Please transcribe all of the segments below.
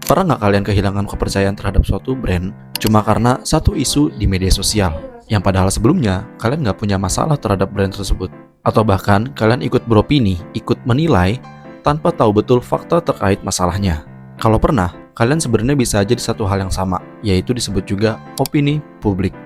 Pernah nggak kalian kehilangan kepercayaan terhadap suatu brand cuma karena satu isu di media sosial? Yang padahal sebelumnya kalian nggak punya masalah terhadap brand tersebut. Atau bahkan kalian ikut beropini, ikut menilai tanpa tahu betul fakta terkait masalahnya. Kalau pernah, kalian sebenarnya bisa jadi satu hal yang sama, yaitu disebut juga opini publik.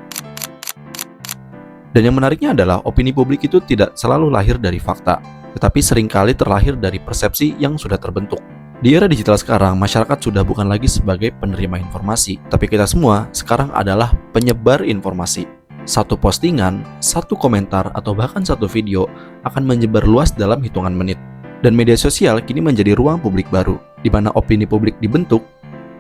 Dan yang menariknya adalah opini publik itu tidak selalu lahir dari fakta, tetapi seringkali terlahir dari persepsi yang sudah terbentuk. Di era digital sekarang, masyarakat sudah bukan lagi sebagai penerima informasi, tapi kita semua sekarang adalah penyebar informasi. Satu postingan, satu komentar, atau bahkan satu video akan menyebar luas dalam hitungan menit. Dan media sosial kini menjadi ruang publik baru, di mana opini publik dibentuk,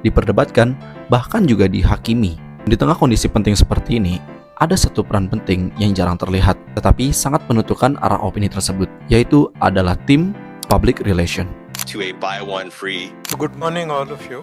diperdebatkan, bahkan juga dihakimi. Di tengah kondisi penting seperti ini, ada satu peran penting yang jarang terlihat, tetapi sangat menentukan arah opini tersebut, yaitu adalah tim public relation. To a buy one free. Good morning all of you.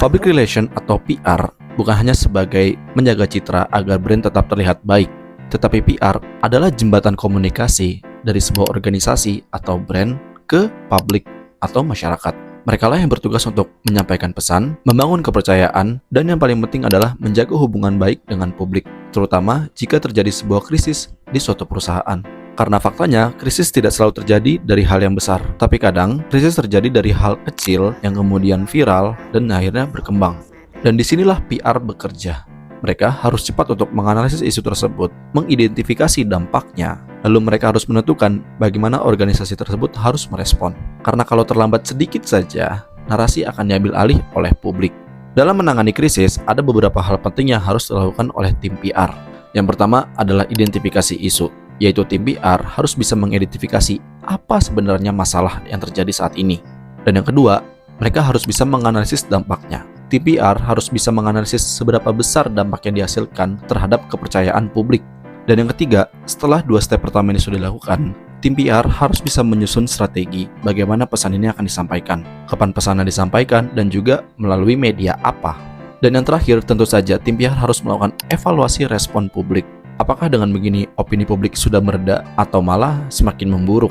Public relation atau PR bukan hanya sebagai menjaga citra agar brand tetap terlihat baik, tetapi PR adalah jembatan komunikasi dari sebuah organisasi atau brand ke publik atau masyarakat. Mereka lah yang bertugas untuk menyampaikan pesan, membangun kepercayaan, dan yang paling penting adalah menjaga hubungan baik dengan publik, terutama jika terjadi sebuah krisis di suatu perusahaan. Karena faktanya, krisis tidak selalu terjadi dari hal yang besar, tapi kadang krisis terjadi dari hal kecil yang kemudian viral dan akhirnya berkembang. Dan disinilah PR bekerja. Mereka harus cepat untuk menganalisis isu tersebut, mengidentifikasi dampaknya, lalu mereka harus menentukan bagaimana organisasi tersebut harus merespon. Karena kalau terlambat sedikit saja, narasi akan diambil alih oleh publik. Dalam menangani krisis, ada beberapa hal penting yang harus dilakukan oleh tim PR. Yang pertama adalah identifikasi isu, yaitu tim PR harus bisa mengidentifikasi apa sebenarnya masalah yang terjadi saat ini. Dan yang kedua, mereka harus bisa menganalisis dampaknya. Tim PR harus bisa menganalisis seberapa besar dampak yang dihasilkan terhadap kepercayaan publik. Dan yang ketiga, setelah dua step pertama ini sudah dilakukan, tim PR harus bisa menyusun strategi bagaimana pesan ini akan disampaikan, kapan pesannya disampaikan, dan juga melalui media apa. Dan yang terakhir, tentu saja tim PR harus melakukan evaluasi respon publik. Apakah dengan begini opini publik sudah mereda atau malah semakin memburuk?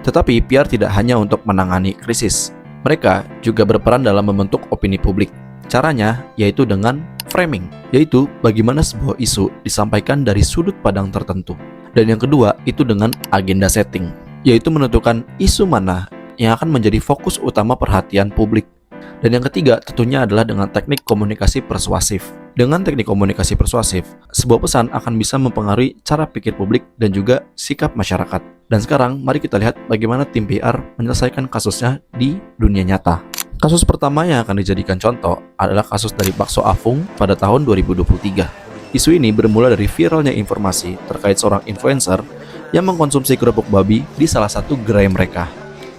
Tetapi PR tidak hanya untuk menangani krisis. Mereka juga berperan dalam membentuk opini publik. Caranya yaitu dengan framing, yaitu bagaimana sebuah isu disampaikan dari sudut pandang tertentu. Dan yang kedua itu dengan agenda setting, yaitu menentukan isu mana yang akan menjadi fokus utama perhatian publik. Dan yang ketiga tentunya adalah dengan teknik komunikasi persuasif. Dengan teknik komunikasi persuasif, sebuah pesan akan bisa mempengaruhi cara pikir publik dan juga sikap masyarakat. Dan sekarang mari kita lihat bagaimana tim PR menyelesaikan kasusnya di dunia nyata. Kasus pertama yang akan dijadikan contoh adalah kasus dari Bakso Afung pada tahun 2023. Isu ini bermula dari viralnya informasi terkait seorang influencer yang mengkonsumsi kerupuk babi di salah satu gerai mereka.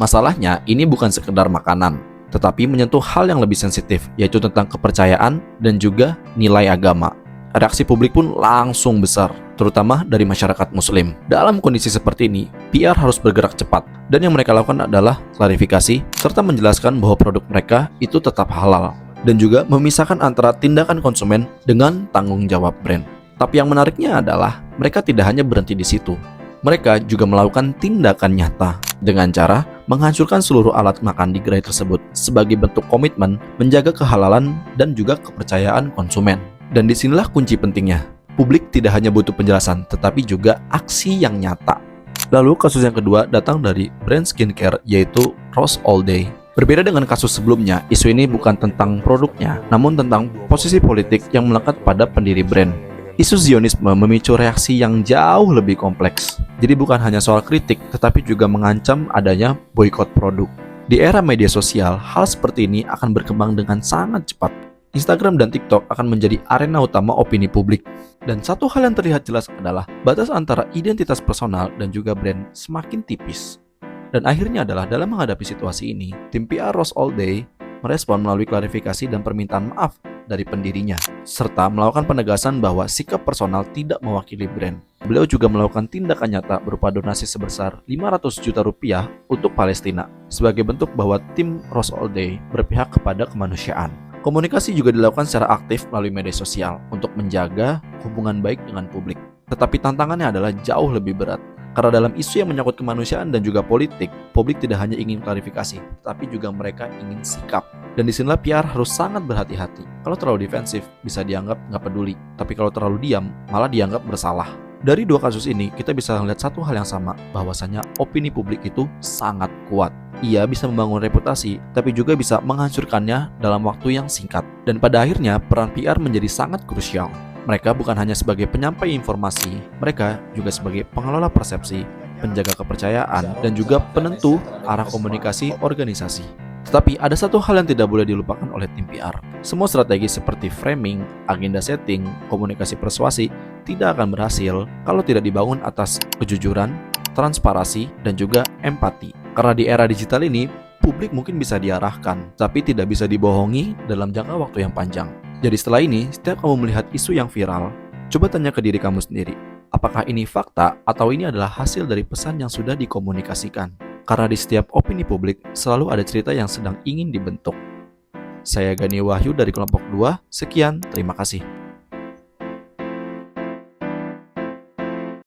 Masalahnya, ini bukan sekedar makanan, tetapi menyentuh hal yang lebih sensitif, yaitu tentang kepercayaan dan juga nilai agama. Reaksi publik pun langsung besar, terutama dari masyarakat muslim. Dalam kondisi seperti ini, PR harus bergerak cepat, dan yang mereka lakukan adalah klarifikasi, serta menjelaskan bahwa produk mereka itu tetap halal, dan juga memisahkan antara tindakan konsumen dengan tanggung jawab brand. Tapi yang menariknya adalah, mereka tidak hanya berhenti di situ. Mereka juga melakukan tindakan nyata, dengan cara menghancurkan seluruh alat makan di gerai tersebut sebagai bentuk komitmen menjaga kehalalan dan juga kepercayaan konsumen. Dan disinilah kunci pentingnya. Publik tidak hanya butuh penjelasan, tetapi juga aksi yang nyata. Lalu kasus yang kedua datang dari brand skincare, yaitu Rose All Day. Berbeda dengan kasus sebelumnya, isu ini bukan tentang produknya, namun tentang posisi politik yang melekat pada pendiri brand. Isu Zionisme memicu reaksi yang jauh lebih kompleks. Jadi bukan hanya soal kritik, tetapi juga mengancam adanya boikot produk. Di era media sosial, hal seperti ini akan berkembang dengan sangat cepat. Instagram dan TikTok akan menjadi arena utama opini publik. Dan satu hal yang terlihat jelas adalah batas antara identitas personal dan juga brand semakin tipis. Dan akhirnya adalah dalam menghadapi situasi ini, tim PR Rose All Day merespon melalui klarifikasi dan permintaan maaf dari pendirinya, serta melakukan penegasan bahwa sikap personal tidak mewakili brand. Beliau juga melakukan tindakan nyata berupa donasi sebesar 500 juta rupiah untuk Palestina, sebagai bentuk bahwa tim Rose All Day berpihak kepada kemanusiaan. Komunikasi juga dilakukan secara aktif melalui media sosial untuk menjaga hubungan baik dengan publik. Tetapi tantangannya adalah jauh lebih berat. Karena dalam isu yang menyangkut kemanusiaan dan juga politik, publik tidak hanya ingin klarifikasi, tapi juga mereka ingin sikap. Dan disinilah PR harus sangat berhati-hati. Kalau terlalu defensif, bisa dianggap nggak peduli. Tapi kalau terlalu diam, malah dianggap bersalah. Dari dua kasus ini, kita bisa melihat satu hal yang sama, bahwasanya opini publik itu sangat kuat. Ia bisa membangun reputasi, tapi juga bisa menghancurkannya dalam waktu yang singkat. Dan pada akhirnya, peran PR menjadi sangat krusial. Mereka bukan hanya sebagai penyampai informasi, mereka juga sebagai pengelola persepsi, penjaga kepercayaan, dan juga penentu arah komunikasi organisasi. Tetapi ada satu hal yang tidak boleh dilupakan oleh tim PR. Semua strategi seperti framing, agenda setting, komunikasi persuasi tidak akan berhasil kalau tidak dibangun atas kejujuran, transparansi, dan juga empati. Karena di era digital ini, publik mungkin bisa diarahkan, tapi tidak bisa dibohongi dalam jangka waktu yang panjang. Jadi setelah ini, setiap kamu melihat isu yang viral, coba tanya ke diri kamu sendiri, apakah ini fakta atau ini adalah hasil dari pesan yang sudah dikomunikasikan? Karena di setiap opini publik selalu ada cerita yang sedang ingin dibentuk. Saya Gani Wahyu dari kelompok 2, sekian, terima kasih.